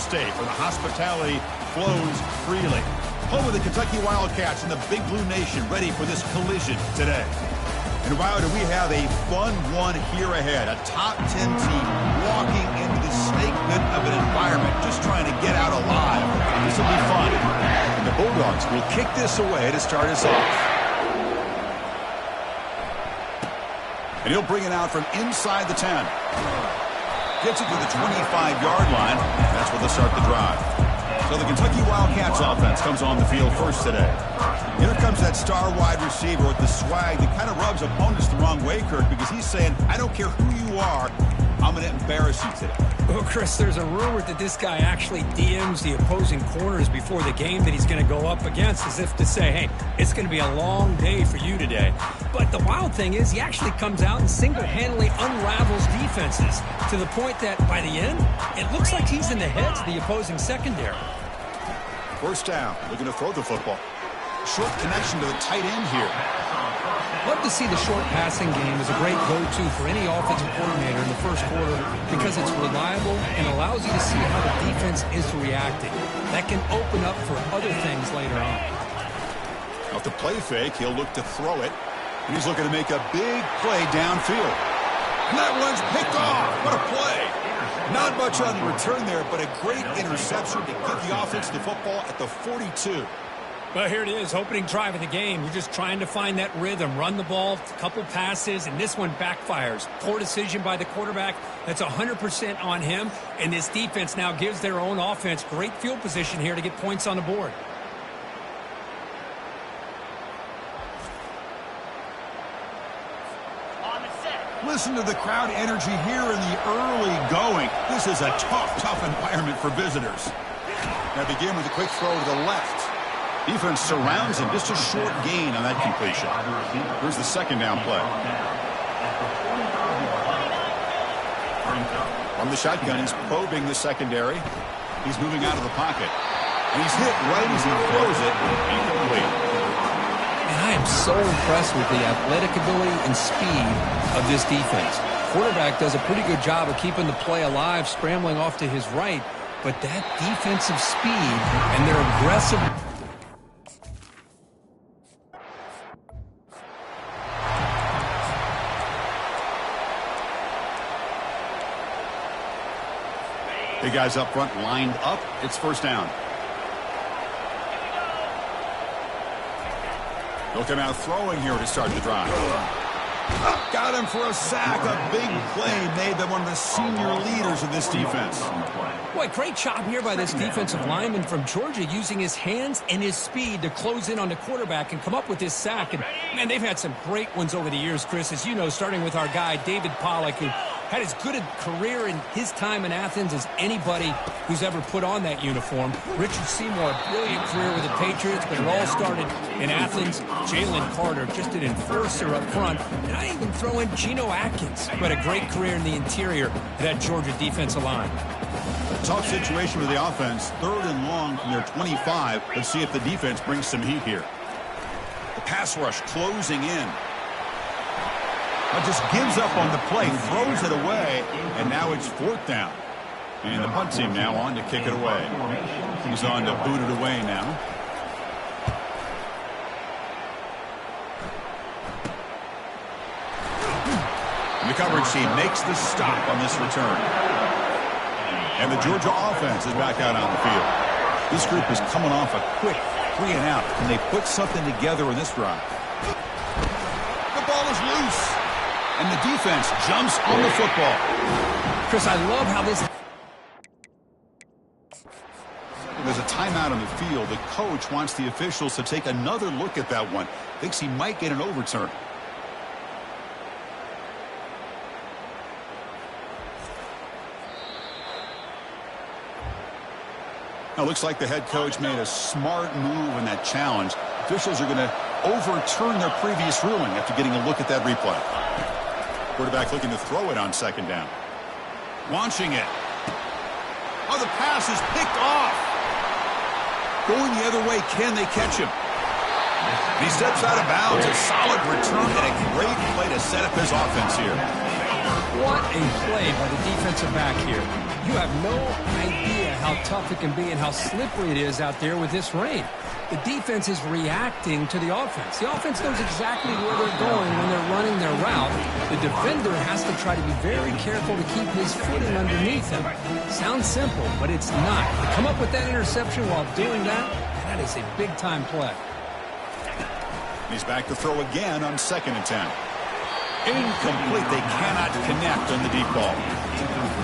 State, where the hospitality flows freely. Home of the Kentucky Wildcats and the Big Blue Nation, ready for this collision today. And wow, do we have a fun one here ahead. A top 10 team walking into the snake pit of an environment, just trying to get out alive. This will be fun. And the Bulldogs will kick this away to start us off. And he'll bring it out from inside the 10. Gets it to the 25-yard line, and that's where they'll start the drive. So the Kentucky Wildcats offense comes on the field first today. Here comes that star wide receiver with the swag that kind of rubs opponents the wrong way, Kirk, because he's saying, I don't care who you are, I'm going to embarrass you today. Well, Chris, there's a rumor that this guy actually DMs the opposing corners before the game that he's going to go up against, as if to say, hey, it's going to be a long day for you today. But the wild thing is he actually comes out and single-handedly unravels defenses to the point that by the end, it looks like he's in the heads of the opposing secondary. First down, looking to throw the football. Short connection to the tight end here. Love to see the short passing game as a great go-to for any offensive coordinator in the first quarter because it's reliable and allows you to see how the defense is reacting. That can open up for other things later on. Off the play fake, he'll look to throw it. And he's looking to make a big play downfield. And that one's picked off. What a play. Not much on the return there, but a great interception to give the offense the football at the 42. Well, here it is, opening drive of the game. You're just trying to find that rhythm, run the ball, a couple passes, and this one backfires. Poor decision by the quarterback. That's 100% on him, and this defense now gives their own offense great field position here to get points on the board. Listen to the crowd energy here in the early going. This is a tough environment for visitors. Now begin with a quick throw to the left. Defense surrounds him. Just a short gain on that completion. Here's the second down play. From the shotgun, he's probing the secondary. He's moving out of the pocket. And he's hit right as he throws it. Incomplete. And I am so impressed with the athletic ability and speed of this defense. Quarterback does a pretty good job of keeping the play alive, scrambling off to his right. But that defensive speed and their aggressive... Big guys up front lined up. It's first down. They'll come out throwing here to start the drive. Got him for a sack. A big play made by one of the senior leaders of this defense. Boy, great job here by this defensive lineman from Georgia using his hands and his speed to close in on the quarterback and come up with this sack. And, man, they've had some great ones over the years, Chris, as you know, starting with our guy, David Pollack, who had as good a career in his time in Athens as anybody who's ever put on that uniform. Richard Seymour, a brilliant career with the Patriots, but it all started in Athens. Jalen Carter, just an enforcer up front. And I even throw in Geno Atkins, who had a great career in the interior of that Georgia defensive line. A tough situation with the offense. 3rd and long from their 25. Let's see if the defense brings some heat here. The pass rush closing in. Just gives up on the play, throws it away, and now it's 4th down. And the punt team now on to kick it away. He's on to boot it away now. And the coverage team makes the stop on this return. And the Georgia offense is back out on the field. This group is coming off a quick 3 and out. Can they put something together in this drive? The ball is loose. And the defense jumps on the football. Chris, I love how this... There's a timeout on the field. The coach wants the officials to take another look at that one. Thinks he might get an overturn. Now, looks like the head coach made a smart move in that challenge. Officials are going to overturn their previous ruling after getting a look at that replay. Quarterback looking to throw it on 2nd down. Launching it. Oh, the pass is picked off. Going the other way, can they catch him? And he steps out of bounds. A solid return and a great play to set up his offense here. What a play by the defensive back here. You have no idea how tough it can be and how slippery it is out there with this rain. The defense is reacting to the offense. The offense knows exactly where they're going when they're running their route. The defender has to try to be very careful to keep his footing underneath him. Sounds simple, but it's not. To come up with that interception while doing that, that is a big-time play. He's back to throw again on 2nd and 10. Incomplete. They cannot connect on the deep ball.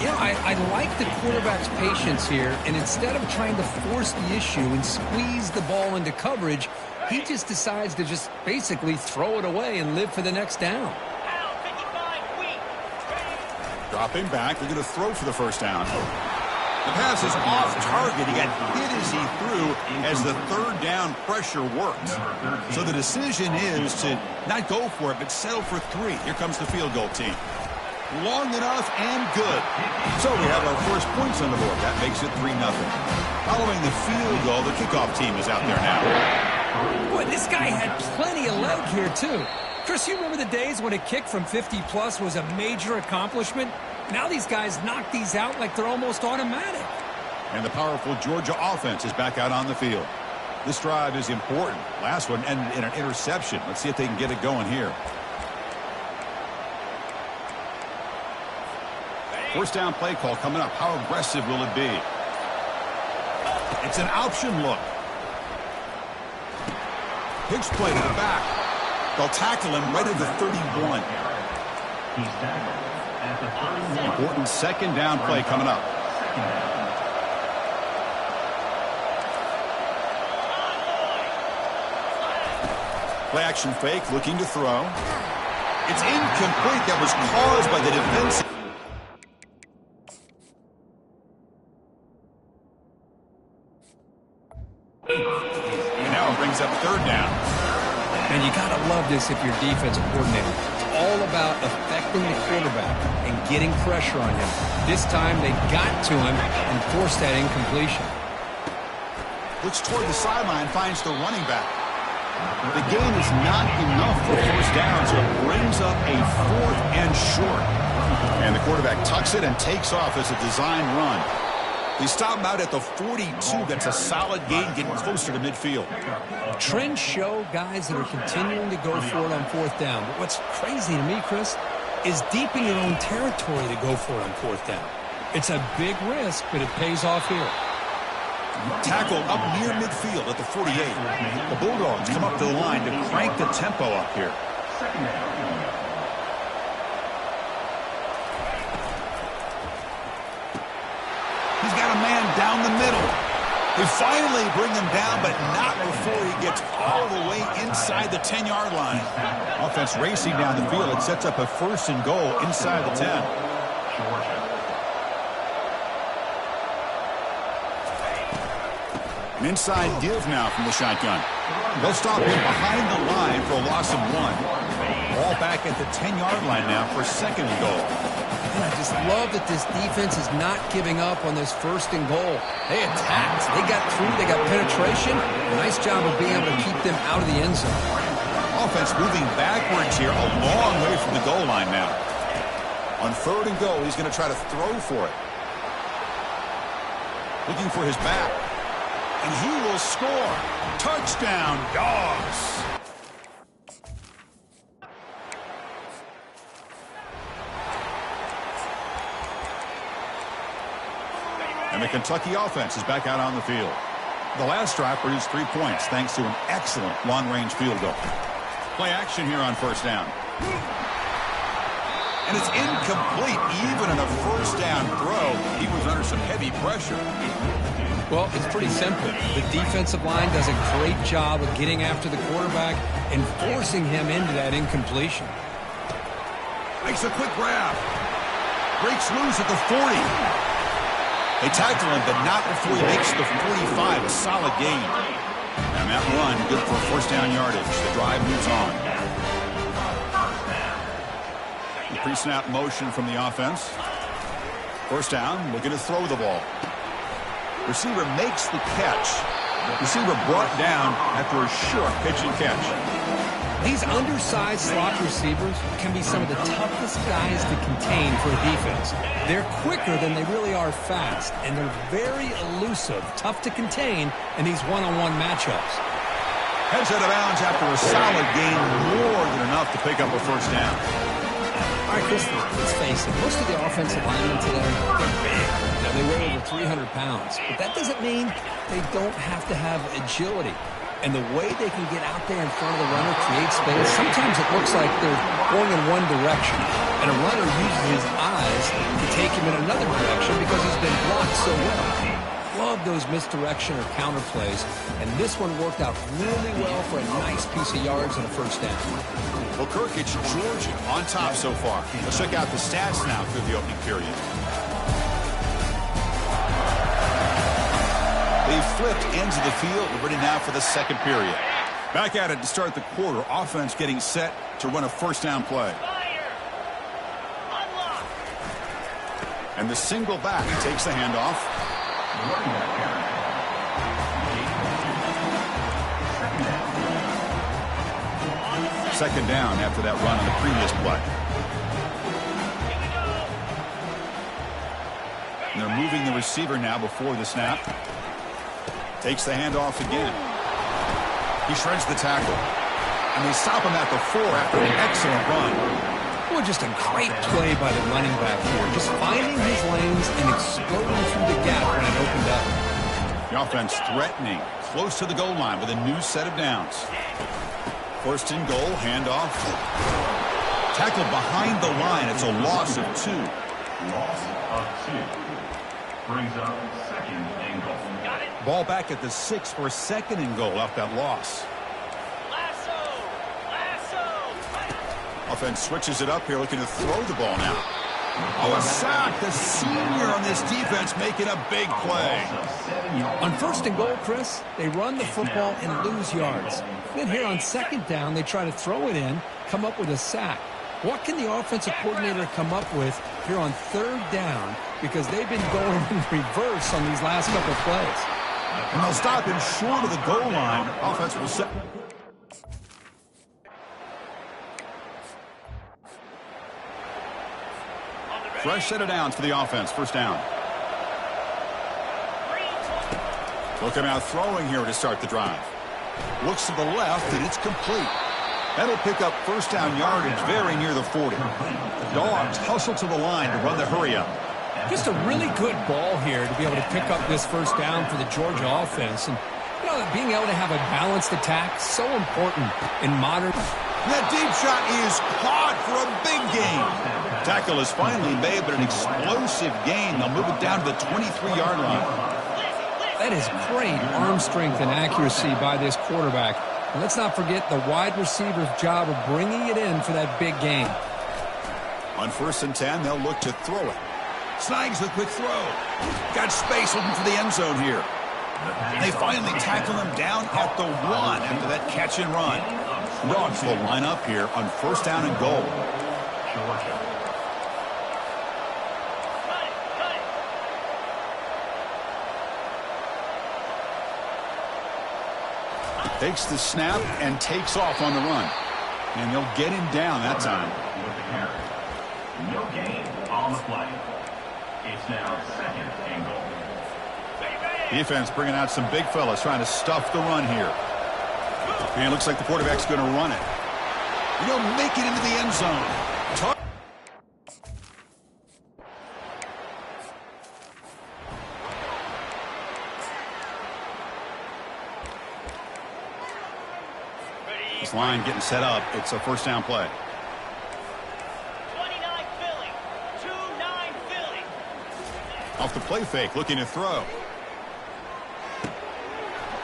Yeah, I like the quarterback's patience here, and instead of trying to force the issue and squeeze the ball into coverage, he just decides to just basically throw it away and live for the next down. Dropping back, they're going to throw for the first down. The pass is off target. He got hit as he threw as the 3rd down pressure worked. So the decision is to not go for it, but settle for 3. Here comes the field goal team. Long enough and good. So we have our first points on the board. That makes it 3-0. Following the field goal, the kickoff team is out there now. Boy, this guy had plenty of leg here, too. Chris, you remember the days when a kick from 50-plus was a major accomplishment? Now these guys knock these out like they're almost automatic. And the powerful Georgia offense is back out on the field. This drive is important. Last one ended in an interception. Let's see if they can get it going here. First down play call coming up. How aggressive will it be? It's an option look. Pitch play to the back. They'll tackle him right at the 31. He's tackled at the 31. Important 2nd down play coming up. Play action fake, looking to throw. It's incomplete. That was caused by the defensive. And now it brings up 3rd down. And you got to love this if you're defensive coordinator. It's all about affecting the quarterback and getting pressure on him. This time they got to him and forced that incompletion. Looks toward the sideline, finds the running back. The gain is not enough for first down, so it brings up a 4th and short. And the quarterback tucks it and takes off as a design run. They stop him out at the 42. That's a solid gain, getting closer to midfield. Trends show guys that are continuing to go for it on 4th down. But what's crazy to me, Chris, is deep in your own territory to go for it on 4th down. It's a big risk, but it pays off here. Tackle up near midfield at the 48. The Bulldogs come up to the line to crank the tempo up here. He's got a man down the middle. They finally bring him down, but not before he gets all the way inside the 10-yard line. Offense racing down the field. It sets up a 1st and goal inside the 10. An inside give now from the shotgun. They'll stop him behind the line for a loss of 1. Ball back at the 10-yard line now for 2nd and goal. And I just love that this defense is not giving up on this 1st and goal. They attacked. They got through. They got penetration. Nice job of being able to keep them out of the end zone. Offense moving backwards here a long way from the goal line now. On 3rd and goal, he's going to try to throw for it. Looking for his back. And he will score. Touchdown, Dogs. And the Kentucky offense is back out on the field. The last drive produced 3 points thanks to an excellent long-range field goal. Play action here on 1st down. And it's incomplete. Even in a 1st down throw, he was under some heavy pressure. Well, it's pretty simple. The defensive line does a great job of getting after the quarterback and forcing him into that incompletion. Makes a quick grab. Breaks loose at the 40. They tackle him, but not before he makes the 45. A solid gain. And that run, good for 1st down yardage. The drive moves on. The pre-snap motion from the offense. 1st down, looking to throw the ball. Receiver makes the catch. Receiver brought down after a short pitch and catch. These undersized slot receivers can be some of the toughest guys to contain for a defense. They're quicker than they really are fast, and they're very elusive, tough to contain in these one-on-one matchups. Heads out of bounds after a solid gain, more than enough to pick up a first down. All right, Chris, let's face it, most of the offensive linemen today are big. Now, they weigh over 300 pounds, but that doesn't mean they don't have to have agility. And the way they can get out there in front of the runner, create space, sometimes it looks like they're going in one direction. And a runner uses his eyes to take him in another direction because he's been blocked so well. Love those misdirection or counter plays. And this one worked out really well for a nice piece of yards and a first down. Well, Kirk, it's Georgia on top so far. Let's check out the stats now through the opening period. They've flipped ends of the field. We're ready now for the second period. Back at it to start the quarter. Offense getting set to run a first down play. And the single back takes the handoff. Second down after that run on the previous play. And they're moving the receiver now before the snap. Takes the handoff again. He shreds the tackle. And they stop him at the 4 after an excellent run. Well, just a great play by the running back here. Just finding his lanes and exploding through the gap when it opened up. The offense threatening, close to the goal line with a new set of downs. First and goal, handoff. Tackle behind the line. It's a loss of 2. Loss of 2. Brings up second and goal. Ball back at the 6 for a second and goal off that loss. Offense switches it up here, looking to throw the ball now. Oh, a sack. The senior on this defense making a big play. On first and goal, Chris, they run the football and lose yards. Then here on second down, they try to throw it in, come up with a sack. What can the offensive coordinator come up with here on third down? Because they've been going in reverse on these last couple of plays. And they'll stop him short of the goal line. Offense will set. Fresh set of downs for the offense. First down. They'll come out throwing here to start the drive. Looks to the left, and it's complete. That'll pick up first down yardage very near the 40. The Dogs hustle to the line to run the hurry-up. Just a really good ball here to be able to pick up this first down for the Georgia offense. And, you know, being able to have a balanced attack, so important in modern. That deep shot is caught for a big gain. Tackle is finally made, but an explosive gain. They'll move it down to the 23-yard line. That is great arm strength and accuracy by this quarterback. And let's not forget the wide receiver's job of bringing it in for that big gain. On first and 10, they'll look to throw it. Snags the quick throw. Got space looking for the end zone here. They finally tackle him down at the 1 after that catch and run. Dogs will line up here on first down and goal. Takes the snap and takes off on the run. And they'll get him down that time. No gain on the play. It's now second and goal. Defense bringing out some big fellas trying to stuff the run here. And it looks like the quarterback's going to run it. And he'll make it into the end zone. This line getting set up. It's a first down play. 29 Philly. 2-9 Philly. Off the play fake, looking to throw.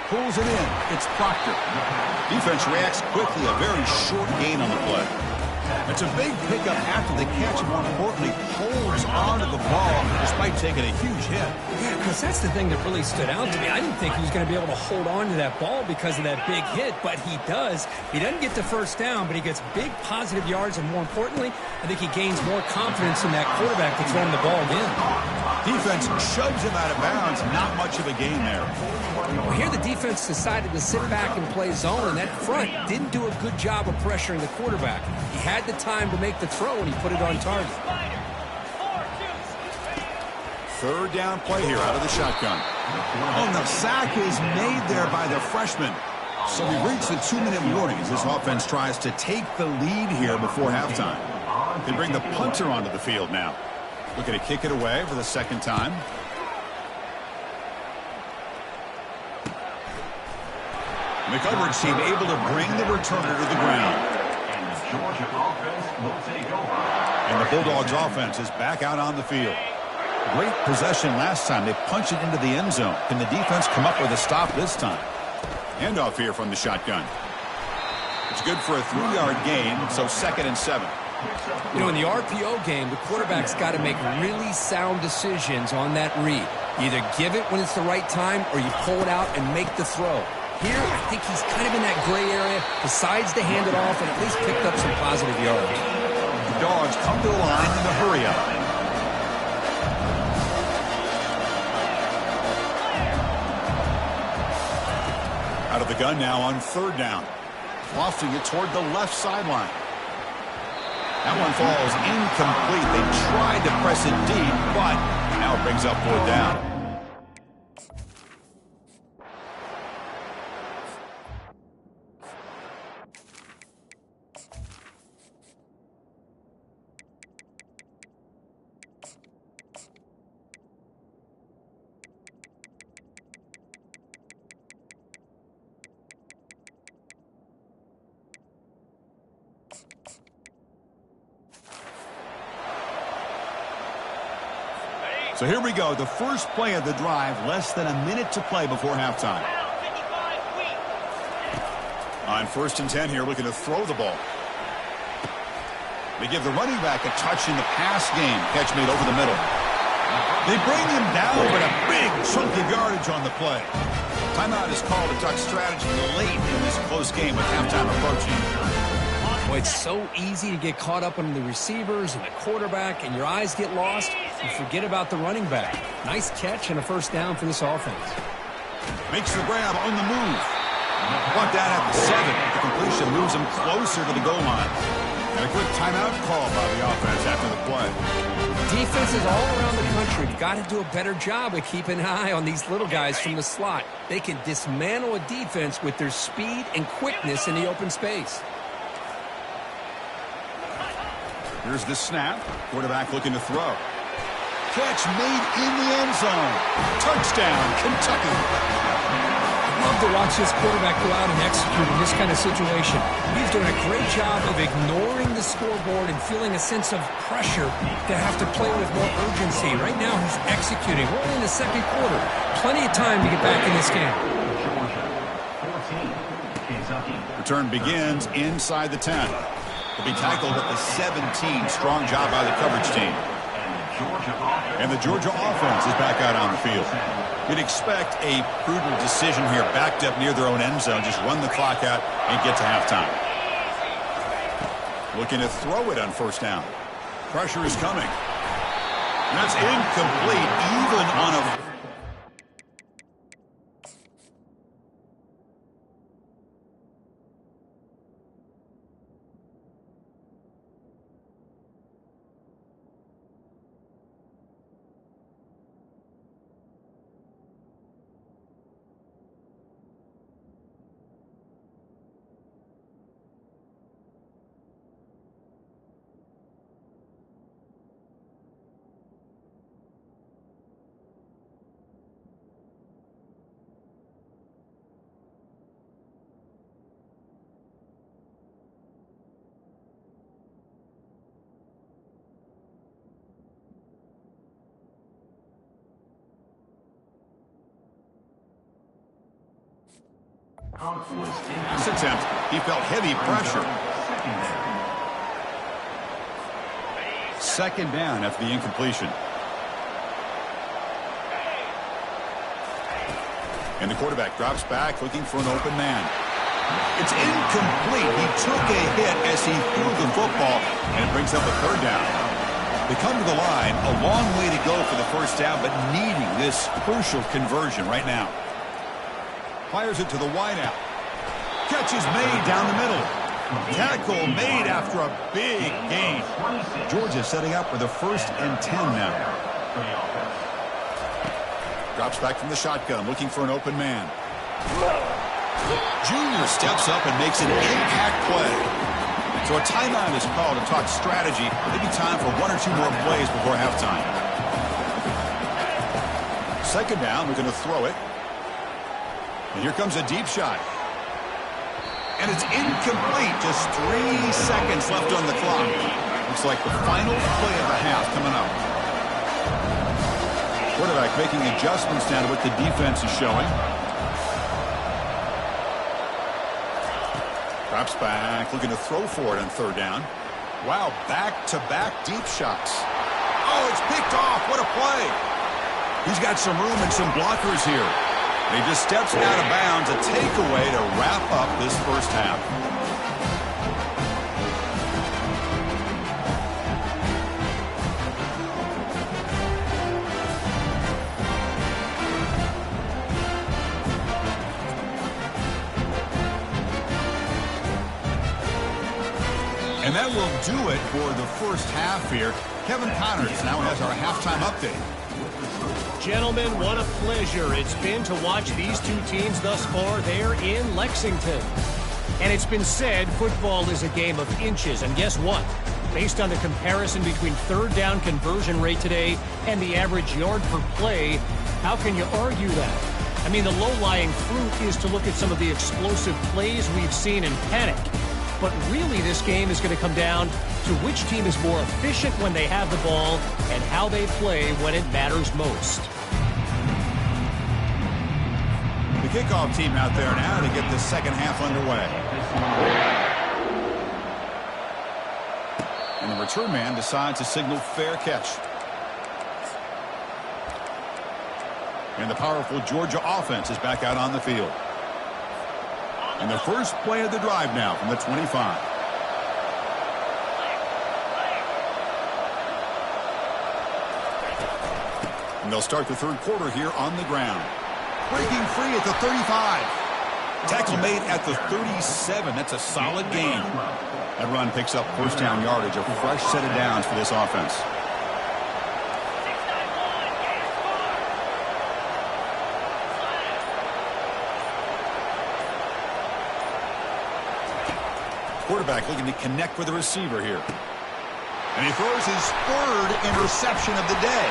Pulls it in. It's Proctor. Defense reacts quickly. A very short gain on the play. It's a big pickup after the catch, and more importantly, holds onto the ball despite taking a huge hit. Yeah, because that's the thing that really stood out to me. I didn't think he was going to be able to hold on to that ball because of that big hit, but he does. He doesn't get the first down, but he gets big positive yards, and more importantly, I think he gains more confidence in that quarterback to throw him the ball again. Defense shoves him out of bounds. Not much of a gain there. Well, here the defense decided to sit back and play zone, and that front didn't do a good job of pressuring the quarterback. He had the time to make the throw, and he put it on target. Third down play here out of the shotgun. Oh, the sack is made there by the freshman. So we reach the 2-minute warning as this offense tries to take the lead here before halftime. They bring the punter onto the field now. Looking to kick it away for the second time. McCutcheon's team able to bring the returner to the ground. And the Georgia offense will take over. And the Bulldogs offense is back out on the field. Great possession last time. They punch it into the end zone. Can the defense come up with a stop this time? Handoff here from the shotgun. It's good for a 3-yard gain, so 2nd and 7. You know, in the RPO game, the quarterback's got to make really sound decisions on that read. You either give it when it's the right time or you pull it out and make the throw. Here, I think he's kind of in that gray area, decides to hand it off and at least picked up some positive yards. The Dogs come to the line in the hurry-up. Out of the gun now on 3rd down. Lofting it toward the left sideline. That one falls incomplete. They tried to press it deep, but now it brings up 4th down. So here we go, the first play of the drive, less than a minute to play before halftime. On 1st and 10 here, looking to throw the ball. They give the running back a touch in the pass game. Catch made over the middle. They bring him down, but a big chunk of yardage on the play. Timeout is called to talk strategy late in this close game with halftime approaching. Boy, it's so easy to get caught up on the receivers and the quarterback, and your eyes get lost. You forget about the running back. Nice catch and a 1st down for this offense. Makes the grab on the move. Brought down at the 7. The completion moves him closer to the goal line. And a quick timeout call by the offense after the play. Defenses all around the country got to do a better job of keeping an eye on these little guys from the slot. They can dismantle a defense with their speed and quickness in the open space. Here's the snap. Quarterback looking to throw. Catch made in the end zone. Touchdown, Kentucky. I love to watch this quarterback go out and execute in this kind of situation. He's doing a great job of ignoring the scoreboard and feeling a sense of pressure to have to play with more urgency. Right now, he's executing. We're only in the 2nd quarter. Plenty of time to get back in this game. Georgia 14, Kentucky. Return begins inside the 10. Will be tackled at the 17. Strong job by the coverage team. And the Georgia offense is back out on the field. You'd expect a prudent decision here, backed up near their own end zone. Just run the clock out and get to halftime. Looking to throw it on 1st down. Pressure is coming. That's incomplete, even on a... This attempt, he felt heavy pressure. 2nd down after the incompletion. And the quarterback drops back looking for an open man. It's incomplete. He took a hit as he threw the football, and it brings up a 3rd down. They come to the line, a long way to go for the first down, but needing this crucial conversion right now. Fires it to the wideout. Catch is made down the middle. Tackle made after a big gain. Georgia setting up with a 1st and 10 now. Drops back from the shotgun, looking for an open man. Junior steps up and makes an impact play. So a timeout is called to talk strategy. Maybe time for 1 or 2 more plays before halftime. 2nd down, we're going to throw it. And here comes a deep shot. And it's incomplete. Just 3 seconds left on the clock. Looks like the final play of the half coming up. Quarterback making adjustments now to what the defense is showing. Drops back, looking to throw for it on 3rd down. Wow, back-to-back deep shots. Oh, it's picked off. What a play. He's got some room and some blockers here. He just steps out of bounds, a takeaway to wrap up this first half. And that will do it for the first half here. Kevin Connors now has our halftime update. Gentlemen, what a pleasure it's been to watch these two teams thus far there in Lexington. And it's been said football is a game of inches. And guess what? Based on the comparison between 3rd down conversion rate today and the average yard per play, how can you argue that? I mean, the low-lying fruit is to look at some of the explosive plays we've seen in panic. But really, this game is going to come down to which team is more efficient when they have the ball and how they play when it matters most. The kickoff team out there now to get the second half underway. And the return man decides to signal fair catch. And the powerful Georgia offense is back out on the field. And the first play of the drive now from the 25. And they'll start the 3rd quarter here on the ground. Breaking free at the 35. Tackle made at the 37. That's a solid gain. That run picks up first down yardage, a fresh set of downs for this offense. Quarterback looking to connect with the receiver here. And he throws his 3rd interception of the day.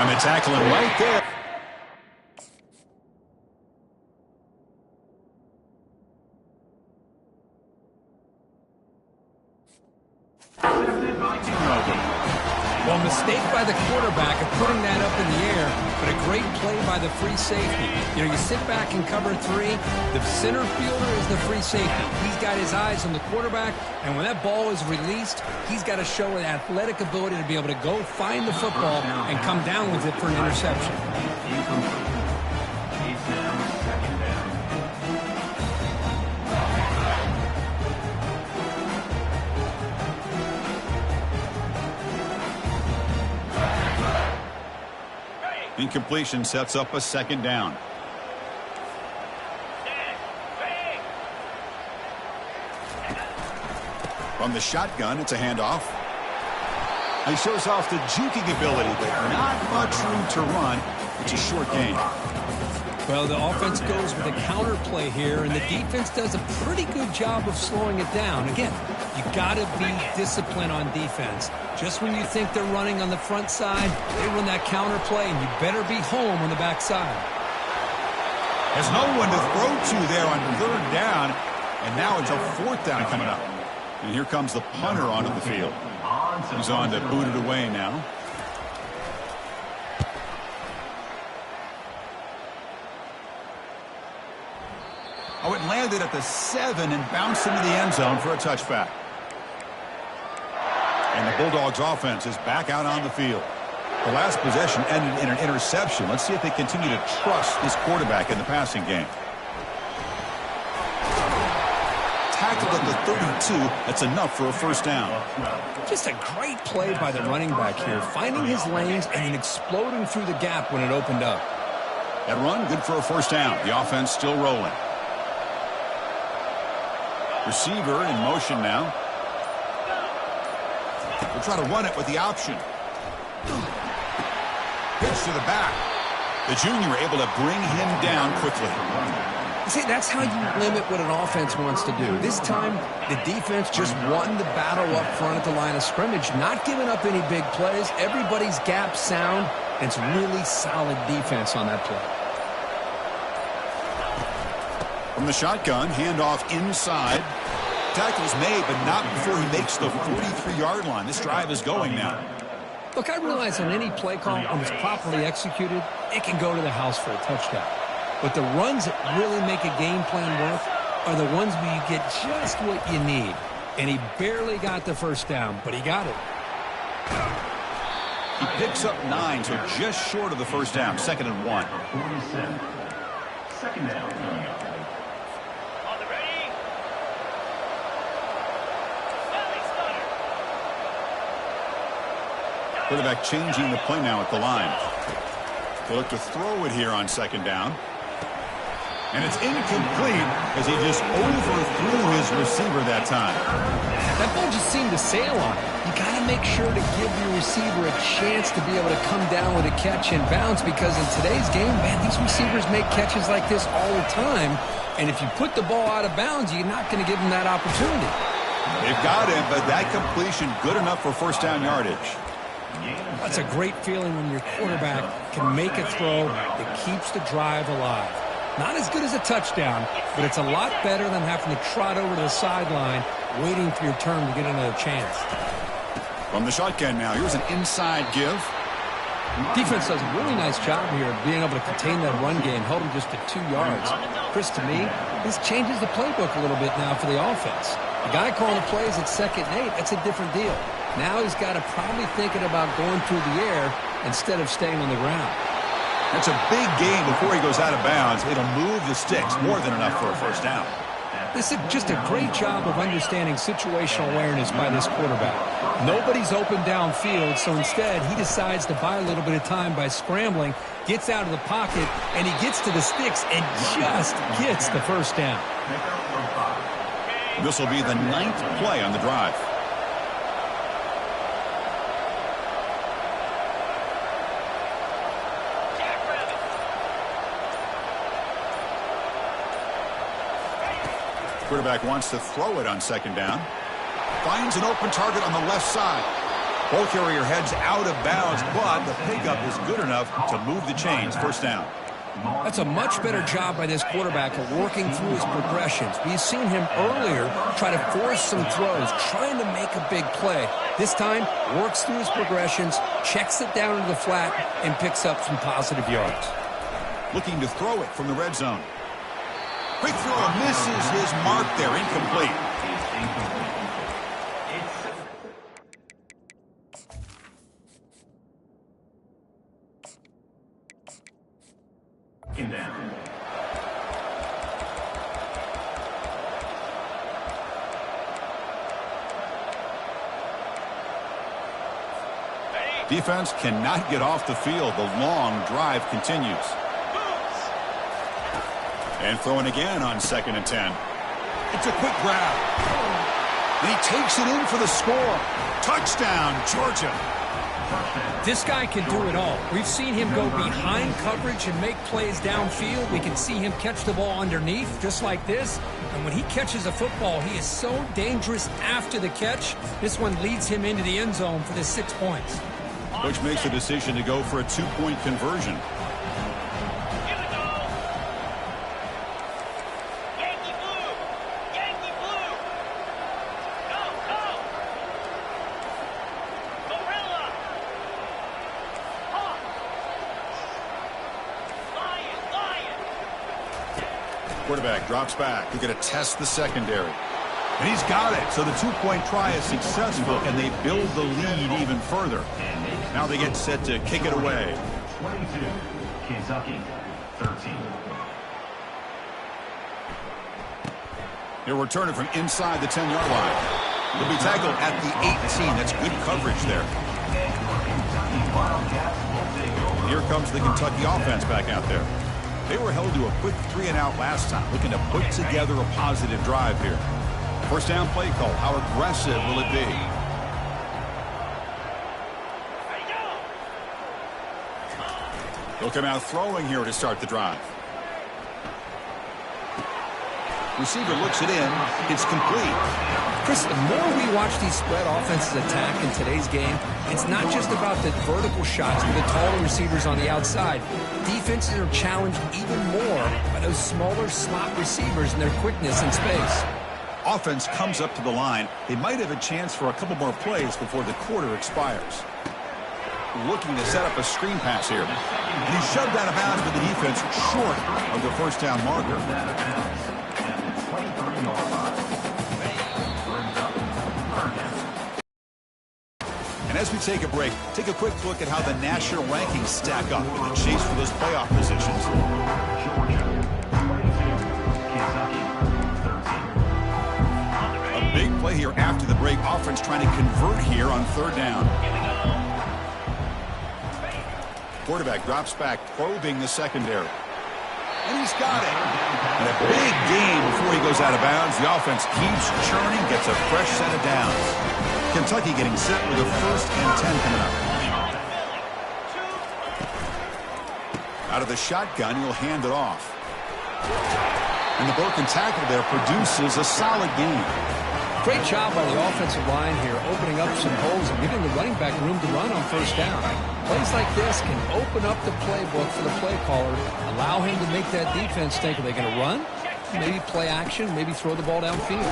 And the tackling right there. Well, mistake by the quarterback of putting that up in the air, but a great play by the free safety. You know, you sit back and cover 3. The center fielder is the free safety. He's got his eyes on the quarterback, and when that ball is released, he's got to show an athletic ability to be able to go find the football and come down with it for an interception. Incompletion sets up a 2nd down. From the shotgun, it's a handoff. He shows off the juking ability, but not much room to run. It's a short gain. Well, the offense goes with a counter play here, and the defense does a pretty good job of slowing it down. Again, you got to be disciplined on defense. Just when you think they're running on the front side, they run that counter play, and you better be home on the back side. There's no one to throw to there on 3rd down, and now it's a 4th down coming up. And here comes the punter onto the field. He's on to boot it away now. Oh, it landed at the 7 and bounced into the end zone for a touchback. And the Bulldogs offense is back out on the field. The last possession ended in an interception. Let's see if they continue to trust this quarterback in the passing game. tackled at the 32. That's enough for a first down. Just a great play by the running back here, finding his lanes and then exploding through the gap when it opened up. That run, good for a first down. The offense still rolling. Receiver in motion now. We'll try to run it with the option. Pitch to the back. The junior able to bring him down quickly. See, that's how you limit what an offense wants to do. This time, the defense just won the battle up front at the line of scrimmage, not giving up any big plays. Everybody's gap sound, and it's really solid defense on that play. From the shotgun, handoff inside. Tackle's made, but not before he makes the 43-yard line. This drive is going now. Look, I realize on any play call, when it's properly executed, it can go to the house for a touchdown. But the runs that really make a game plan work are the ones where you get just what you need. And he barely got the first down, but he got it. He picks up 9, so just short of the first down. 2nd and 1. 47. Second down. On the ready. Valley starter. Quarterback changing the play now at the line. They look to throw it here on 2nd down. And it's incomplete as he just overthrew his receiver that time. That ball just seemed to sail on him. You got to make sure to give your receiver a chance to be able to come down with a catch and bounce, because in today's game, man, these receivers make catches like this all the time. And if you put the ball out of bounds, you're not going to give them that opportunity. They've got him, but that completion good enough for first down yardage. That's a great feeling when your quarterback can make a throw that keeps the drive alive. Not as good as a touchdown, but it's a lot better than having to trot over to the sideline waiting for your turn to get another chance. From the shotgun now, here's an inside give. Defense does a really nice job here of being able to contain that run game, held him just to 2 yards. Chris, to me, this changes the playbook a little bit now for the offense. The guy calling the plays at 2nd and 8, that's a different deal. Now he's got to probably thinking about going through the air instead of staying on the ground. That's a big gain before he goes out of bounds. It'll move the sticks, more than enough for a first down. This is just a great job of understanding situational awareness by this quarterback. Nobody's open downfield, so instead he decides to buy a little bit of time by scrambling, gets out of the pocket, and he gets to the sticks and just gets the first down. This will be the 9th play on the drive. Quarterback wants to throw it on 2nd down. Finds an open target on the left side. Ball carrier heads out of bounds, but the pickup is good enough to move the chains. First down. That's a much better job by this quarterback of working through his progressions. We've seen him earlier try to force some throws, trying to make a big play. This time, works through his progressions, checks it down into the flat, and picks up some positive yards. Looking to throw it from the red zone. Quick throw, misses his mark there, incomplete. Down. Defense cannot get off the field. The long drive continues. And throwing again on 2nd and 10. It's a quick grab. And he takes it in for the score. Touchdown, Georgia. This guy can do it all. We've seen him go behind coverage and make plays downfield. We can see him catch the ball underneath, just like this. And when he catches a football, he is so dangerous after the catch. This one leads him into the end zone for the 6 points. Coach makes a decision to go for a 2-point conversion. Yankee blue. Yankee blue. Go, go. Gorilla. Hawk. Lion, lion. Quarterback drops back. They're going to test the secondary. And he's got it. So the 2-point try is successful, and they build the lead even further. Now they get set to kick it away. 22, Kentucky, 13. He'll return it from inside the 10-yard line. He'll be tackled at the 18. That's good coverage there. Here comes the Kentucky offense back out there. They were held to a quick 3-and-out last time, looking to put together a positive drive here. First down play call. How aggressive will it be? He'll come out throwing here to start the drive. Receiver looks it in. It's complete. Chris, the more we watch these spread offenses attack in today's game, it's not just about the vertical shots with the taller receivers on the outside. Defenses are challenged even more by those smaller slot receivers and their quickness in space. Offense comes up to the line. They might have a chance for a couple more plays before the quarter expires. Looking to set up a screen pass here. And he's shoved out of bounds with the defense short of the first down marker. And as we take a break, take a quick look at how the national rankings stack up in the chase for those playoff positions. A big play here after the break. Offense trying to convert here on third down. Quarterback drops back, probing the secondary. And he's got it. And a big gain before he goes out of bounds. The offense keeps churning, gets a fresh set of downs. Kentucky getting set with a 1st and 10 coming up. Out of the shotgun, he'll hand it off. And the broken tackle there produces a solid gain. Great job by the offensive line here, opening up some holes and giving the running back room to run on first down. Plays like this can open up the playbook for the play caller, allow him to make that defense think, are they going to run? Maybe play action, maybe throw the ball downfield.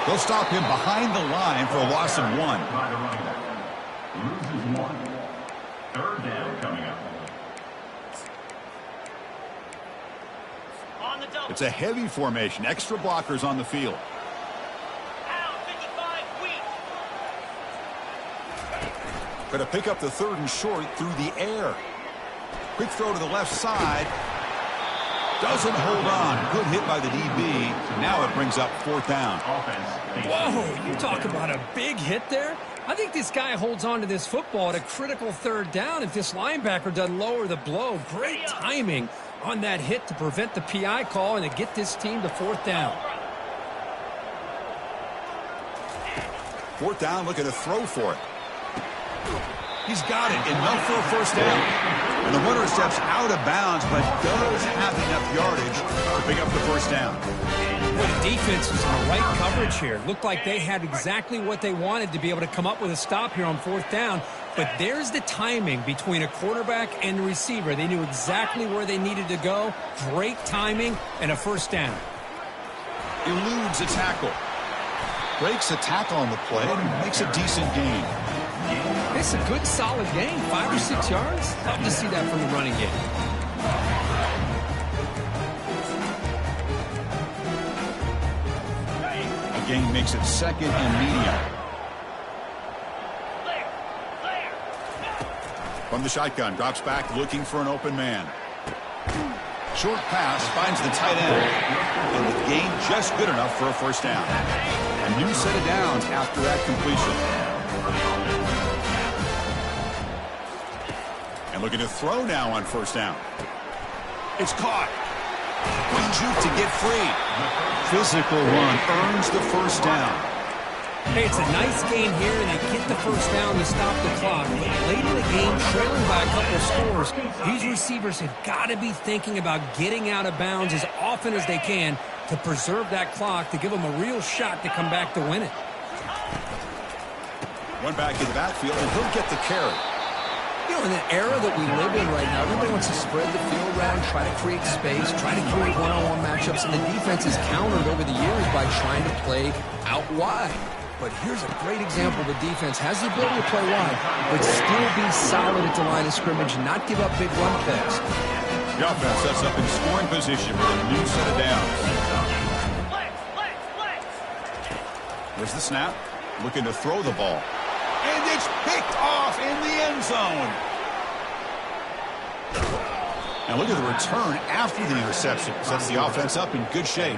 They'll stop him behind the line for a loss of 1. Loses 1. Third down coming up. On the double. It's a heavy formation, extra blockers on the field. Out, 55, weak. Going to pick up the 3rd and short through the air. Quick throw to the left side. Doesn't hold on. Good hit by the DB. Now it brings up 4th down. Whoa, you talk about a big hit there. I think this guy holds on to this football at a critical 3rd down if this linebacker doesn't lower the blow. Great timing on that hit to prevent the PI call and to get this team to 4th down. 4th down, looking to throw for it. He's got it. Enough for a 1st down. And the runner steps out of bounds, but does have enough yardage to pick up the 1st down. Well, the defense is in the right coverage here. Looked like they had exactly what they wanted to be able to come up with a stop here on 4th down. But there's the timing between a quarterback and the receiver. They knew exactly where they needed to go. Great timing and a 1st down. Eludes a tackle. Breaks a tackle on the play and makes a decent gain. It's a good, solid gain. 5 or 6 yards. Love to see that from the running game. A gain makes it 2nd and medium. From the shotgun, drops back, looking for an open man. Short pass, finds the tight end. And the gain just good enough for a 1st down. A new set of downs after that completion. And looking to throw now on 1st down. It's caught. Quick juke to get free. Physical run earns the 1st down. Hey, it's a nice gain here, and they get the 1st down to stop the clock. But late in the game, trailing by a couple of scores, these receivers have got to be thinking about getting out of bounds as often as they can to preserve that clock, to give them a real shot to come back to win it. One back in the backfield, and he'll get the carry. You know, in the era that we live in right now, everybody wants to spread the field around, try to create space, try to create one-on-one matchups, and the defense is countered over the years by trying to play out wide. But here's a great example. The defense has the ability to play wide, but still be solid at the line of scrimmage and not give up big run plays. The offense sets up in scoring position with a new set of downs. There's the snap. Looking to throw the ball. And it's picked off in the end zone. And look at the return after the interception. Sets the offense up in good shape.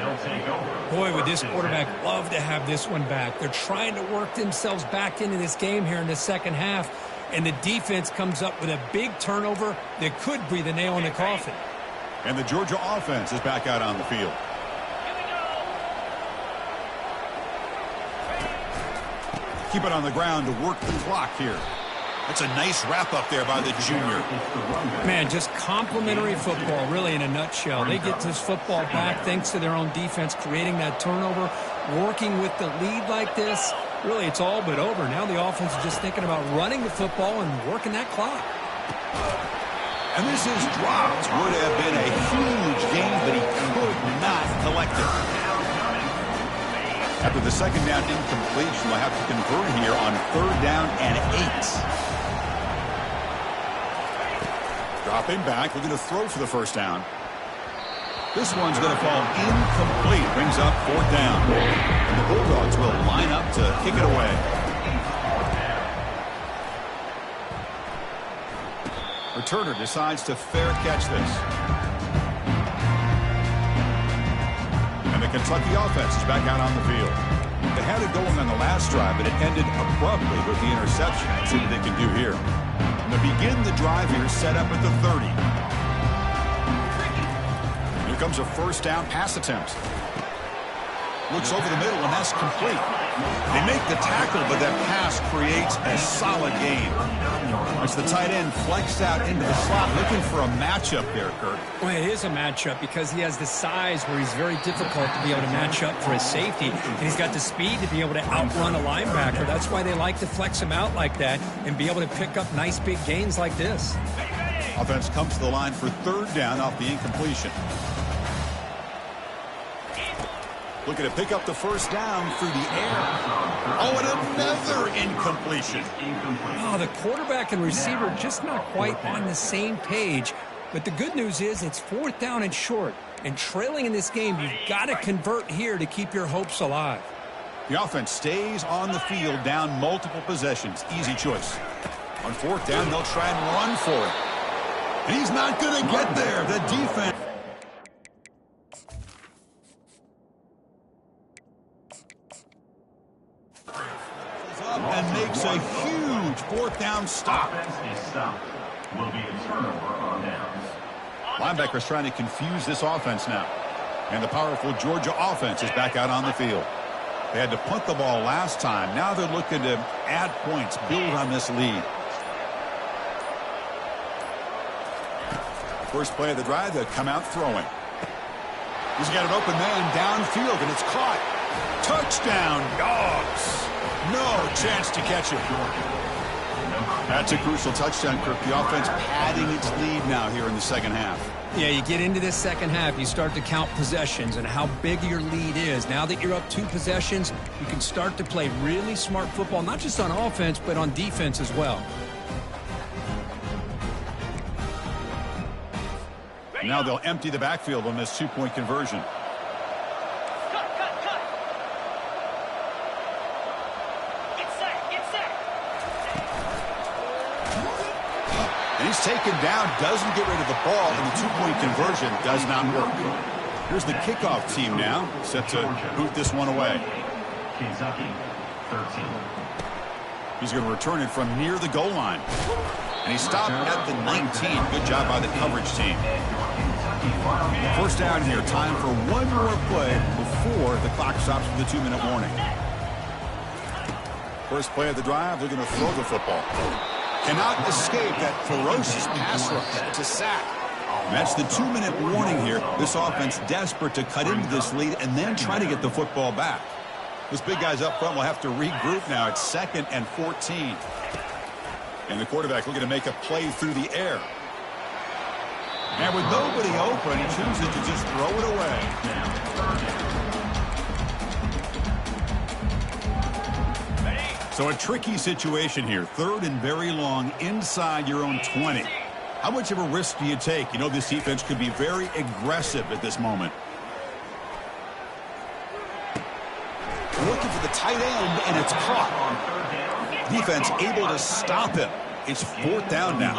Boy, would this quarterback love to have this one back. They're trying to work themselves back into this game here in the second half. And the defense comes up with a big turnover that could be the nail in the coffin. And the Georgia offense is back out on the field. Keep it on the ground to work the clock here. That's a nice wrap-up there by the junior. Man, just complimentary football, really, in a nutshell. They get this football back thanks to their own defense, creating that turnover, working with the lead like this. Really, it's all but over. Now the offense is just thinking about running the football and working that clock. And this is dropped. Would have been a huge game, but he could not collect it. After the second down incompletion, they'll have to convert here on 3rd down and 8. Dropping back, looking to throw for the first down. This one's going to fall incomplete. Brings up 4th down. And the Bulldogs will line up to kick it away. Returner decides to fair catch this. And the Kentucky offense is back out on the field. They had it going on the last drive, but it ended abruptly with the interception. Let's see what they can do here. And to begin the drive here, set up at the 30. Here comes a first down pass attempt. Looks over the middle, and that's complete. They make the tackle, but that pass creates a solid gain. As the tight end flexed out into the slot, looking for a matchup there, Kurt. Well, it is a matchup because he has the size where he's very difficult to be able to match up for his safety, and he's got the speed to be able to outrun a linebacker. That's why they like to flex him out like that and be able to pick up nice big gains like this. Offense comes to the line for 3rd down off the incompletion. Looking to pick up the first down through the air. Oh, and another incompletion. Oh, the quarterback and receiver just not quite on the same page. But the good news is it's 4th down and short. And trailing in this game, you've got to convert here to keep your hopes alive. The offense stays on the field down multiple possessions. Easy choice. On 4th down, they'll try and run for it. And he's not going to get there. The defense. And makes a huge 4th down stop. Offense is stopped. Will be a turnover on downs. Linebackers trying to confuse this offense now. And the powerful Georgia offense is back out on the field. They had to punt the ball last time. Now they're looking to add points, build on this lead. First play of the drive, they come out throwing. He's got an open man downfield, and it's caught. Touchdown, Dogs. No chance to catch it. That's a crucial touchdown, Kirk. The offense padding its lead now here in the second half. Yeah, you get into this second half, you start to count possessions and how big your lead is. Now that you're up 2 possessions, you can start to play really smart football, not just on offense, but on defense as well. Now they'll empty the backfield on this 2-point conversion. He's taken down, doesn't get rid of the ball, and the 2-point conversion does not work. Here's the kickoff team now, set to boot this one away. Kentucky, 13. He's going to return it from near the goal line. And he stopped at the 19. Good job by the coverage team. First down here, time for one more play before the clock stops with the 2-minute warning. First play of the drive, they're going to throw the football. Cannot escape that ferocious pass rush. It's a sack. And that's the 2-minute warning here. This offense desperate to cut into this lead and then try to get the football back. This big guy's up front will have to regroup now. It's 2nd and 14. And the quarterback looking to make a play through the air. And with nobody open, he chooses to just throw it away. So a tricky situation here. 3rd and very long inside your own 20. How much of a risk do you take? You know this defense could be very aggressive at this moment. Looking for the tight end, and it's caught. Defense able to stop him. It's 4th down now.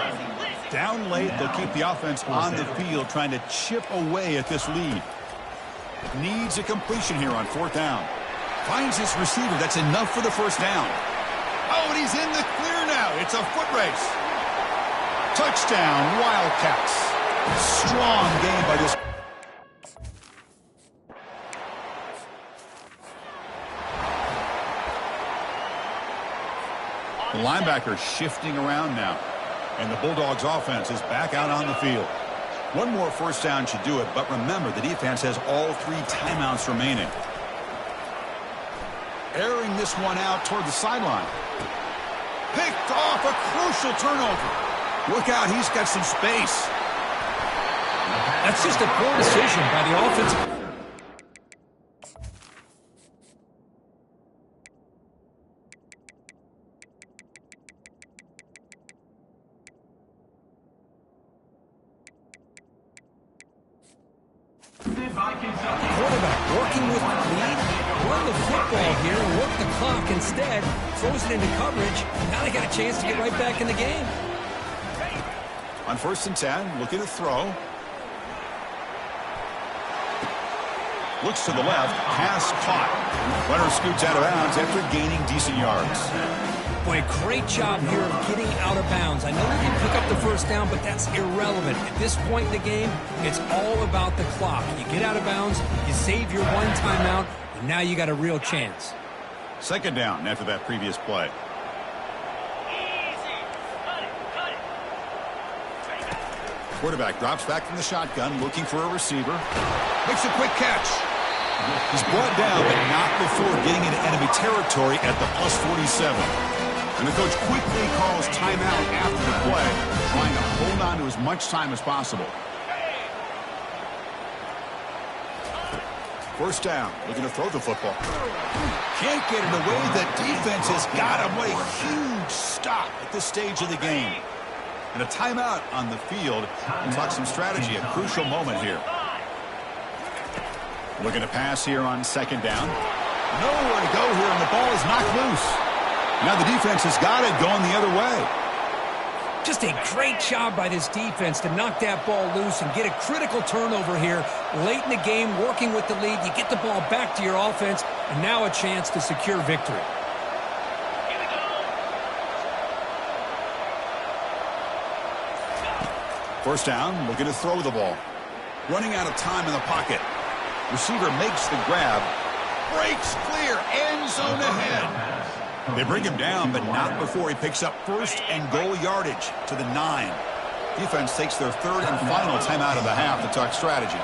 Down late, they'll keep the offense on the field trying to chip away at this lead. Needs a completion here on 4th down. Finds his receiver. That's enough for the first down. Oh, and he's in the clear now. It's a foot race. Touchdown, Wildcats. Strong game by this. The linebacker shifting around now. And the Bulldogs offense is back out on the field. One more first down should do it, but remember, the defense has all 3 timeouts remaining. Airing this one out toward the sideline. Picked off, a crucial turnover. Look out, he's got some space. That's just a poor decision by the offensive. Quarterback working with the lead, run the football here and work the clock instead, throws it into coverage. Now they got a chance to get right back in the game. On 1st and 10, looking to throw. Looks to the left, pass caught. Runner scoots out of bounds after gaining decent yards. Boy, great job here of getting out of bounds. I know they didn't pick up the first down, but that's irrelevant. At this point in the game, it's all about the clock. You get out of bounds, you save your one timeout, and now you got a real chance. 2nd down after that previous play. Easy. Cut it. Quarterback drops back from the shotgun, looking for a receiver. Makes a quick catch. He's brought down, but not before getting into enemy territory at the +47. And the coach quickly calls timeout after the play, trying to hold on to as much time as possible. 1st down, looking to throw the football. Can't get it away. The defense has got him. What a huge stop at this stage of the game. And a timeout on the field. We'll talk some strategy, a crucial moment here. Looking to pass here on 2nd down. Nowhere to go here, and the ball is knocked loose. Now the defense has got it going the other way. Just a great job by this defense to knock that ball loose and get a critical turnover here late in the game, working with the lead. You get the ball back to your offense, and now a chance to secure victory. Here we go. 1st down, looking to throw the ball. Running out of time in the pocket. Receiver makes the grab. Breaks clear. End zone ahead. They bring him down, but not before he picks up 1st and goal yardage to the 9. Defense takes their 3rd and final timeout of the half to talk strategy.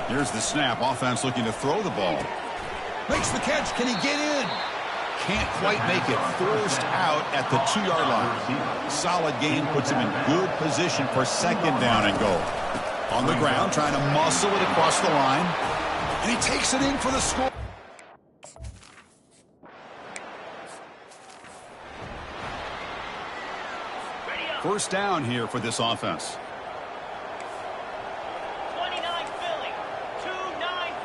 Here's the snap. Offense looking to throw the ball. Makes the catch. Can he get in? Can't quite make it. Forced out at the 2-yard line. Solid game puts him in good position for 2nd down and goal. On the ground, trying to muscle it across the line. And he takes it in for the score. First down here for this offense. 29 Philly. 2-9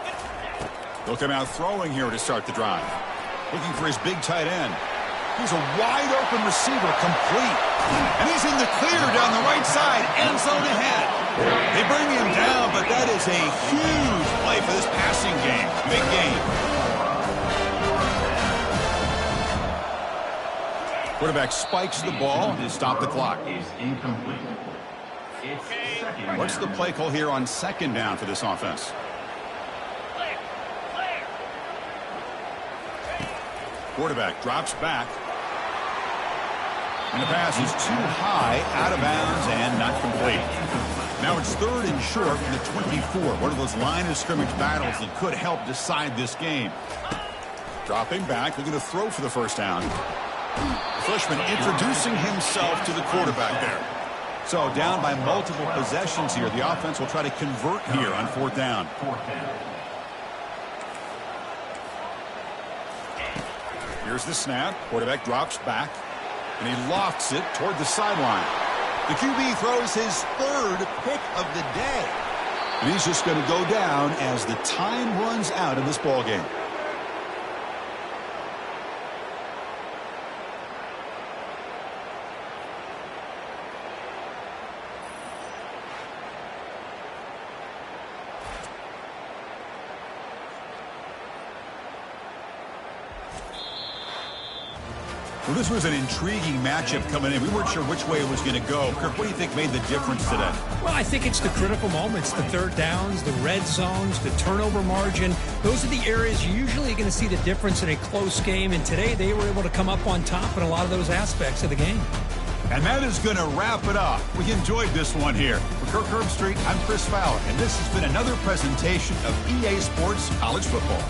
Philly. They'll come out throwing here to start the drive. Looking for his big tight end. He's a wide-open receiver, complete. And he's in the clear down the right side, end zone ahead. They bring him down, but that is a huge play for this passing game. Big game. Quarterback spikes the ball to stop the clock. Is incomplete. It's 2nd down. What's the play call here on 2nd down for this offense? Clear. Quarterback drops back. And the pass is too high, out of bounds, and not complete. Now it's 3rd and short from the 24. One of those line of scrimmage battles that could help decide this game. Dropping back, looking to throw for the first down. The freshman introducing himself to the quarterback there. So down by multiple possessions here. The offense will try to convert here on 4th down. 4th down. Here's the snap. Quarterback drops back. And he lofts it toward the sideline. The QB throws his 3rd pick of the day. And he's just going to go down as the time runs out in this ball game. Well, this was an intriguing matchup coming in. We weren't sure which way it was going to go. Kirk, what do you think made the difference today? Well, I think it's the critical moments, the third downs, the red zones, the turnover margin. Those are the areas you're usually going to see the difference in a close game. And today they were able to come up on top in a lot of those aspects of the game. And that is going to wrap it up. We enjoyed this one here. For Kirk Herbstreit, I'm Chris Fowler, and this has been another presentation of EA Sports College Football.